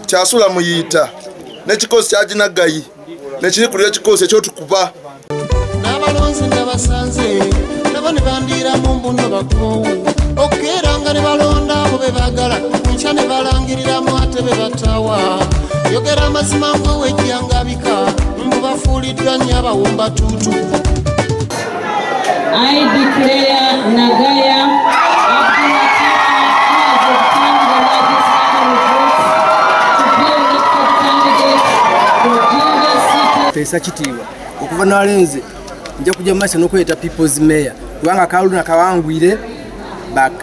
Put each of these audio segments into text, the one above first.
kyasula muyita n'ekikosi kyaginagayi nekiri kulira ekikosi ekyotukuba n'abalonzi nga basanze nabo ne bandiira mu mbuno bakoowu okukeera nga ne balonda abo be baagala kunkya ne balangiriramu ate be batawa yogera amazima ng'owejjangabika mbu bafuuliddwa nnyo abawumba tuutu. I declare Nagaya Pesa kitiibwa okuva n'alenze nja kujja mu maaso n'okweta people's mayor kubanga Kalulu nakawangwire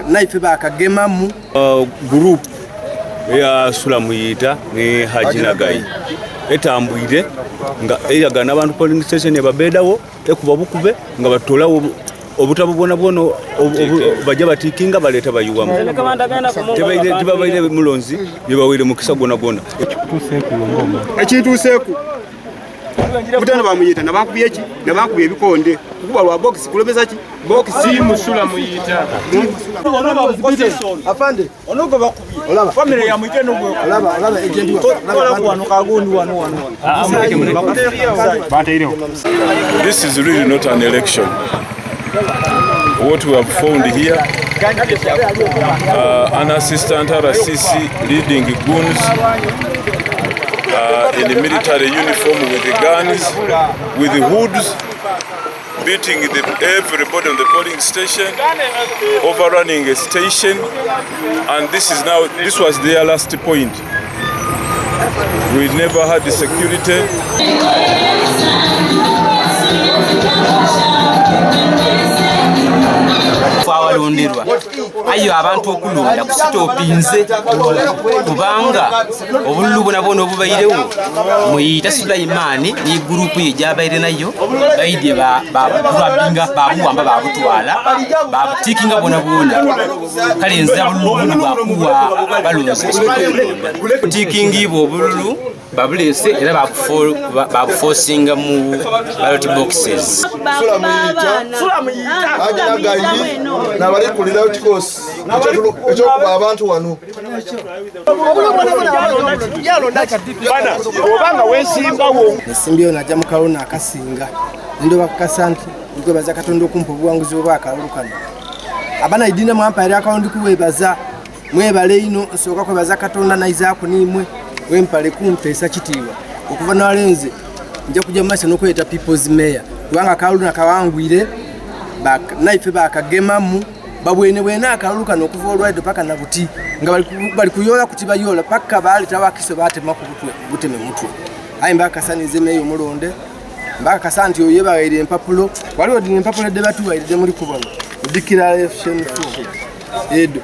naife bakagemamu group ya Sula Muyita ne Haji Nagayi etambwire nga eyagana abantu polling station yababedawo ekuba bukube nga batolawo obutabo bwona bajja batikinga baleta bayuwamu tebaire mulonzi byebaweire mukisa gona gona ekituuseeku mutano bamuyita nabakubye eki nabakubye ebikonde kuba lwa box kulobeza ki box simu Sula Muyita afande onogo bakubye olaba family ya Muyita n'ogwe olaba agent wano kagundi wano This is really not an election. What we have found here, an assistant RCC leading goons in the military uniform with the guns, with the hoods, beating everybody on the polling station, overrunning a station, and this was their last point. We never had the security. Fawalonderwa ayo abantu okulonda kusitopinze kubanga obululu bona obubairewo Muyita Sulaimani ni group ye jabaire nayo baidye babinga babuwamba babutwala babutikinga bona kale nza bululu bakuwa balonze tikingi ibo bululu babulese era babuforcinga mu ballot boxes. Sula Muyita Haji Nagayi nabali kulirawo kikosi ekyokuba abantu wano obanga wensimbawo nesimbyo najja mu Kalulu akasinga ndoba kasanti ngwe baza Katonda okumpa obuwanguzi bwa Kalulu kano abana idina mwampa eri akawundi kuwebaza mwebale ino nsooka kwebaza Katonda naizaako nimwe wempale kumpesa kitiibwa okuva n'alenze nja kujja mu maaso n'okweta people's mayor kubanga Kalulu nakawangwire naife bakagemamu babwene Akalulu kano okuva olwaido paka na buti nga bali kuyola kuti bayola paka bali tawakiso batema ku buteme mutwe ayi mbaka kasanize meyo mulonde mbaka kasanti oyo bawaire empapulo waliwo dine empapulo de batu waire muri kubona declaration form edo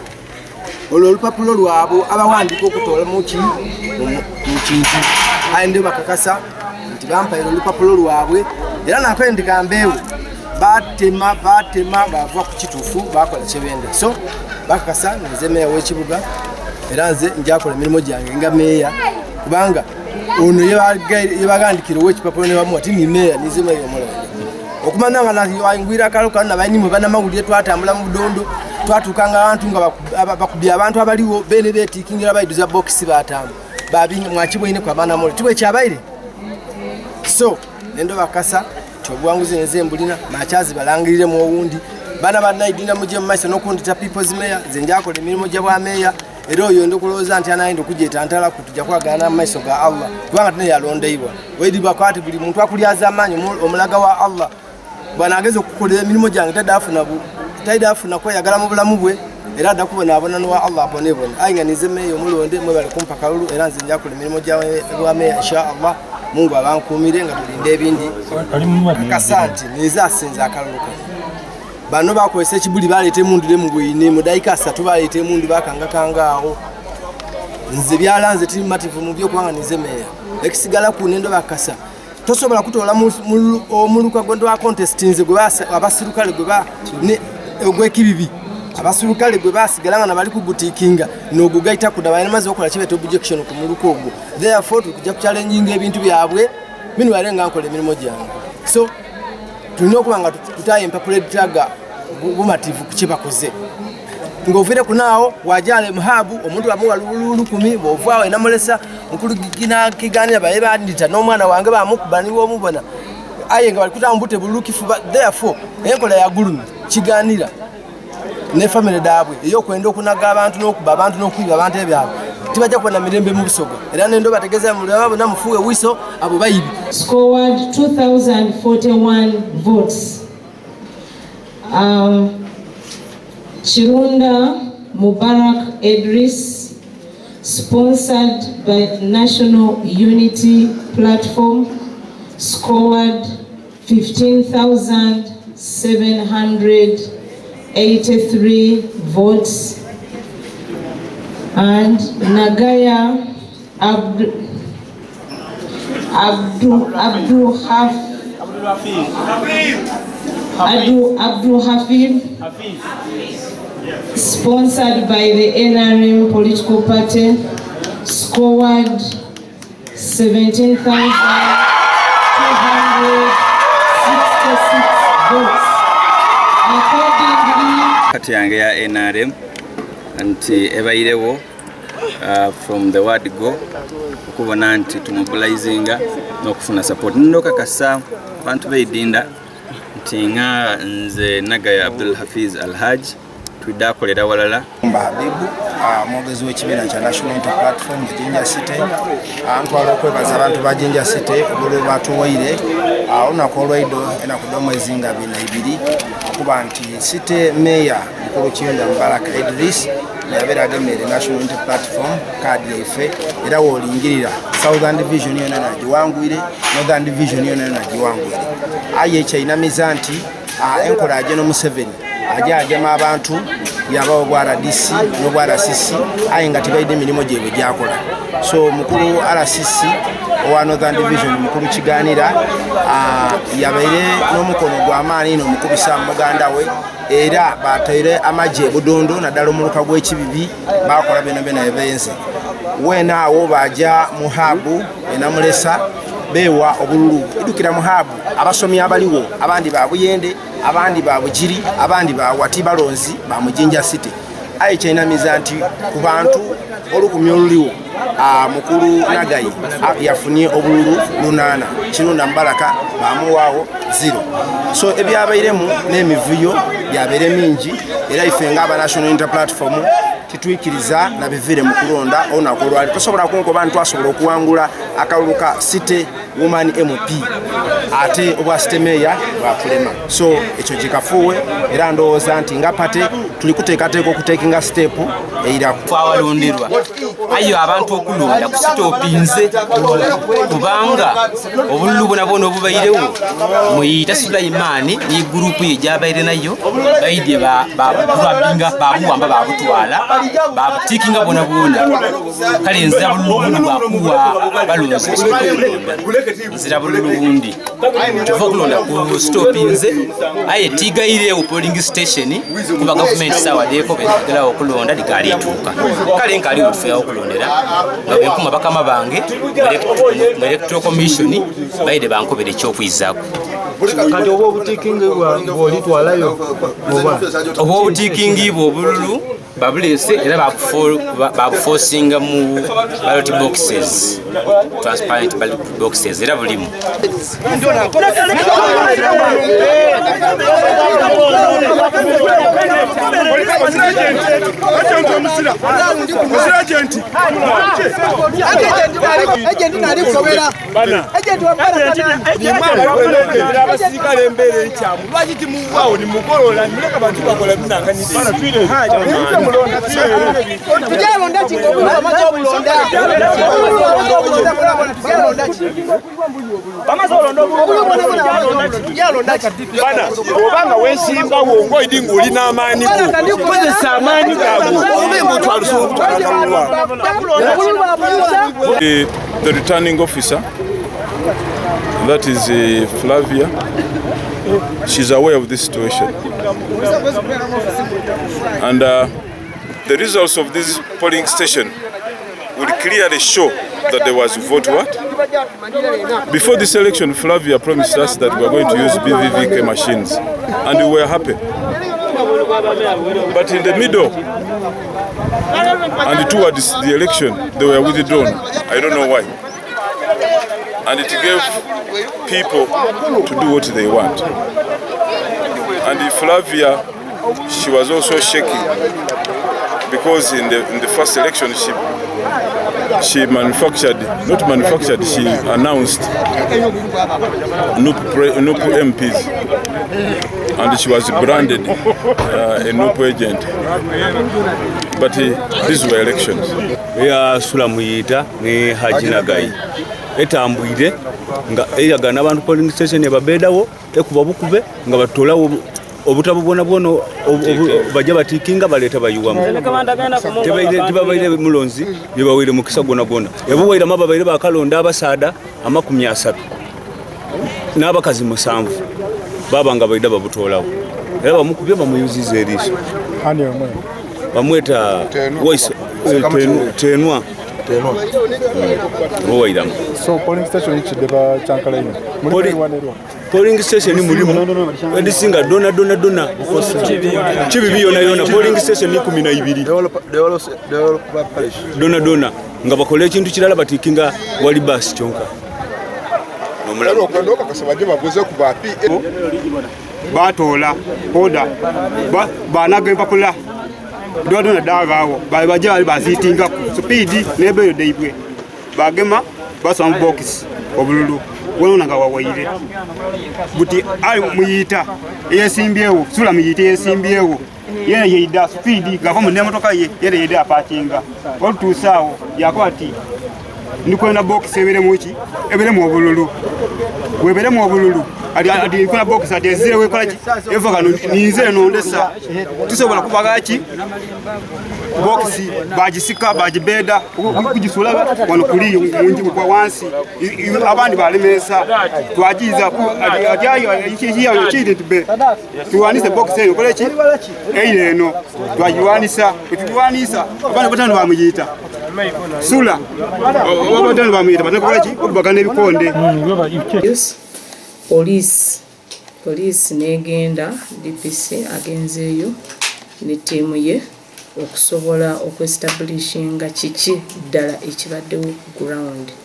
olupapulo lwabo abawandika okutola mu kintu ayi ndio bakakasa nti bampaire olupapulo lwabwe era nakwendika mbeewo batema bava ku kitufu bakola kyebenda so bakakasa nze meya w'ekibuga era nze njakola emirimu gyange nga meya kubanga ono yebagandikira ow'ekipapulo ne bamuwa ti ni meya nize meya omulonde okumanya nga wangwira Akalulu kano nabainimu banamawulire twatambula mu budondo twatukanga abantu nga bakubye abantu abaliwo bene betikingira baiduza box batamu babinga mwakibwine kwa bana mole tibwe kyabaire so nendo bakasa obuwanguzi nzembulina makyazi balangirire mu owundi bana banaidina muje mu maaso n'okundita people's mayor nze njakola emirimu gya bwa meya era oyo ndokulowooza nti anayinda okujja etantala kutujja kwagana mu maaso ga Allah kubanga tune yalondeibwa wedi bakwati buli muntu akulyaza amaanyi omulaga wa Allah bwana ageze okukolera emirimu gyange taidafuna kweyagala mu bulamu bwe era adakubonabona n'owa Allah abonebona ayi nga nize meya omulonde mwe bali kumpa Kalulu era nze njakola emirimu gya bwa meya insha Allah Mungu abankumire nga tulinde ebindi kasanti niza asinza Akalulu bano bakozesa ekibuli baleete mundu mu bwine mu daika 3 baleete mundu bakanga awo nze byalanze tiri mativu mu byo kubanga nize meya ekisigala ku nendo bakasa tosobola kutola omuluka gondo wa contest nze gwe abasirukale gwe ogwekibibi abasulukale gwe basigalanga nabali kugutikinga n'ogugaita kudabaye maze okola kibeta objection ku muluka ogwo therefore tukujja ku challenging ebintu byabwe minu walenga nkola emirimu gyange so tulina okuba nga tutaye empapula editaga bumativu ku kibakoze ng'ovire kunaawo wajale muhabu omuntu amuwa lukumi bw'ovaawo enamulesa mukulu kiganira baye bandita n'omwana wange bamukuba niwo omubona aye nga bali kutambute bululukifu therefore enkola ya gulumi kiganira ne family daabwe ey'okwenda okunaga abantu n'okuba abantu n'okwiba abantu ebyabwe tibajja kubona mirembe mu busogo era nendo bategeeza mulaba bonna mufuwe wiso abo bayibi. Scored 2041 votes. Chirunda Mubarak Idris, sponsored by National Unity Platform, scored 15,783 votes. And Nagaya Abdul Hafid, sponsored by the NRM political party, scored 17,266 votes. Accordingly, Party yange ya NRM nti ebairewo from the word go okubona nti tumubilizinga n'okufuna support. Ndokakasa abantu beidinda nti nga nze Nagaya Abdul Hafiz Alhaj tudakolera walala Habibu mwogezi w'ekibiina kya National Unity Platform Jinja City antwala okwebaza abantu ba Jinja City obululu batuwaire olunaku olwaido enaku d'omwezi nga 22 okuba nti City Mayor Mukulu Chirunda Mubarak Idris yabeera agemere National Unity Platform kaadi yaife era woolingirira Southern Division yona nagiwangwire Northern Division yona nagiwangwire aye ekyayinamiza nti enkola ya General Museveni ajama abantu yabawo bwa RDC n'obwa RCC aye nga tibaide emirimu gyebwe gyakola. So mukulu RCC owa Northern Division mukulu kiganira yabaire n'omukono gw'amaani n'omukubisa muganda we era batere amaje budondo naddala omuluka gw'ekibibi bakola bena ebenze wena awo baja muhabu enamulesa bewa obululu edukira muhabu abasomi abaliwo abandi babuyende abandi babujiri abandi bawati balonzi bamujinja City aye kyenamiza nti ku bantu olukumya oluliwo mukulu Nagayi yafunye obululu 8 Chirunda Mubaraka bamuwaawo 0. So ebyabairemu n'emivuyo byabeere mingi era ife nga aba National Unity Platform titwikiriza na bivire mu kulonda olunaku olwali tosobola kunkoba nti twasobola okuwangula akalulu ka City Woman MP ate obwa City Mayor bakulema. So ekyo kikafuwe era ndowooza nti nga pate tuli kuteekateeka okuteekinga step eiraku awalundirwa ayo abantu okulonda ku sitopinze kubanga obululu bwona obubairewo muyita Sulaimani ni gurupu ye gyabaire nayo baidye bakulabinga babuwamba babutwala babutikinga bwona kale nze bululu bwakuwa balonzi nzira bululu bundi tuva kulonda ku stopinze aye tigairewo polling station kuba government sawa deko begera okulonda likalituka kale nkali utufe okulondera ngabekuma bakama bange mu electoral commission baide bankobere kyokwizaako kati obo obutikingi bwolitwalayo obo obutikingi bwobululu babulese era babuforcinga mu ballot boxes, transparent ballot boxes era bulimu. Obanga wensimba wongo idingo olina amaani go kozesa amaani gago obembo twaluso The returning officer, that is Flavia, she's aware of this situation, and the results of this polling station will clearly show that there was vote what? Before this election, Flavia promised us that we are going to use BVVK machines, and we were happy. But in the middle and towards the election, they were withdrawn. I don't know why. And it gave people to do what they want. And Flavia, she was also shaking because in the first election she announced NUP MPs, and she was branded a NUP agent. But these were elections. Sula Muyita ni Hajinagai. Etambwire nga eyagana abantu polling station ebabedawo ekuba bukube nga batola obutabo bwona bwono bajja batikinga baleta bayuwamu tebabaire mulonzi yebawaire mukisa gwona gwona yabuwaire mababaire bakalonda abasada 30 n'abakazi 7 baba nga baida babutolawo era bamukubye bamuyuziza eriso bamweta voice tenwa So polling station each deba chankalaina. Polling station ni mulimu. Edisinga dona. Chibibi yona polling station ni 12. Dona. Nga bakole ekintu kirala batikinga wali bus kyonka. Nomulalo okondoka kasabaje bagoze ku bapi. Batola oda. Banage bakula. Dona dagawo. Baje bali bazitinga ku speed nebeyo deibwe. Bagema basam box obululu wona nga wawaire buti ali muyita yesimbyewo Sula Muyita yesimbyewo yeye yeida speed gava mu nemotoka ye yeida parkinga olutusaawo yakwati ndikwenda box ebere muki ebere mu obululu webere mu obululu adi kuna box adi zire wekola ki eva kanu ninze nondesa tusobola kubagaki box bajisika bajibeda kujisula wano kuliyo munji kwa wansi abandi balemesa twajiza ku ajayo ikiyo chide tube tuwanise box eyo koleki eile eno twajiwanisa kutwanisa abana batano bamuyita Sula batano bamuyita batano koleki ubagane bikonde Police negenda DPC agenzeeyo ne team ye okusobola okuestablishinga kiki ddala ekibaddewo ku ground.